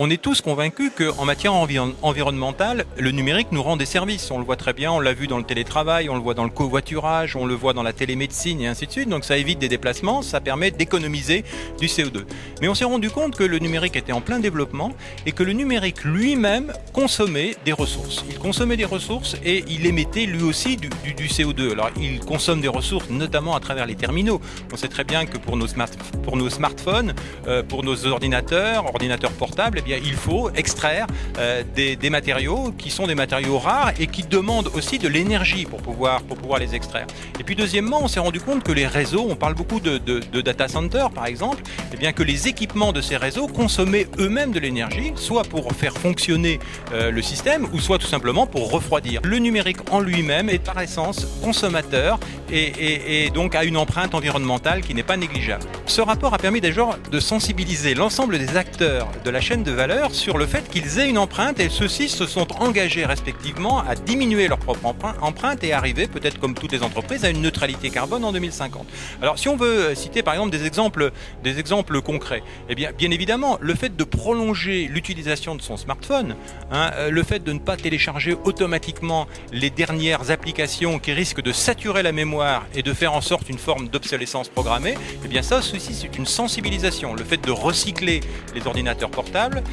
On est tous convaincus qu'en matière environnementale, le numérique nous rend des services. On le voit très bien, on l'a vu dans le télétravail, on le voit dans le covoiturage, on le voit dans la télémédecine et ainsi de suite. Donc ça évite des déplacements, ça permet d'économiser du CO2. Mais on s'est rendu compte que le numérique était en plein développement et que le numérique lui-même consommait des ressources. Il consommait des ressources et il émettait lui aussi du CO2. Alors il consomme des ressources notamment à travers les terminaux. On sait très bien que pour nos smartphones, pour nos ordinateurs portables, il faut extraire des matériaux qui sont des matériaux rares et qui demandent aussi de l'énergie pour pouvoir les extraire. Et puis deuxièmement, on s'est rendu compte que les réseaux, on parle beaucoup de data centers par exemple, et bien que les équipements de ces réseaux consommaient eux-mêmes de l'énergie, soit pour faire fonctionner le système, ou soit tout simplement pour refroidir. Le numérique en lui-même est par essence consommateur et donc a une empreinte environnementale qui n'est pas négligeable. Ce rapport a permis déjà de sensibiliser l'ensemble des acteurs de la chaîne de valeur sur le fait qu'ils aient une empreinte et ceux-ci se sont engagés respectivement à diminuer leur propre empreinte et arriver, peut-être comme toutes les entreprises, à une neutralité carbone en 2050. Alors si on veut citer par exemple des exemples concrets, eh bien évidemment le fait de prolonger l'utilisation de son smartphone, le fait de ne pas télécharger automatiquement les dernières applications qui risquent de saturer la mémoire et de faire en sorte une forme d'obsolescence programmée, eh bien ça ceci c'est une sensibilisation. Le fait de recycler les ordinateurs portables,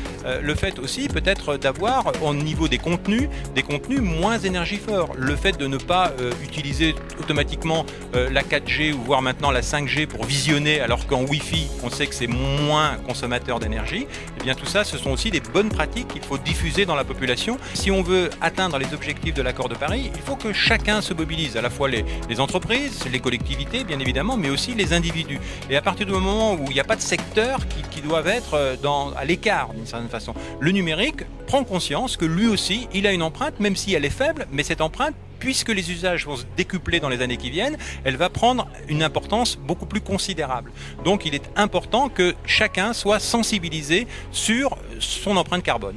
le fait aussi peut-être d'avoir au niveau des contenus moins énergivores, le fait de ne pas utiliser automatiquement la 4G ou voire maintenant la 5G pour visionner alors qu'en Wi-Fi on sait que c'est moins consommateur d'énergie, eh bien tout ça ce sont aussi des bonnes pratiques qu'il faut diffuser dans la population. Si on veut atteindre les objectifs de l'accord de Paris, il faut que chacun se mobilise, à la fois les entreprises, les collectivités bien évidemment, mais aussi les individus. Et à partir du moment où il n'y a pas de secteur qui doivent être à l'écart d'une certaine façon, le numérique prend conscience que lui aussi il a une empreinte, même si elle est faible, mais cette empreinte, puisque les usages vont se décupler dans les années qui viennent, elle va prendre une importance beaucoup plus considérable. Donc il est important que chacun soit sensibilisé sur son empreinte carbone.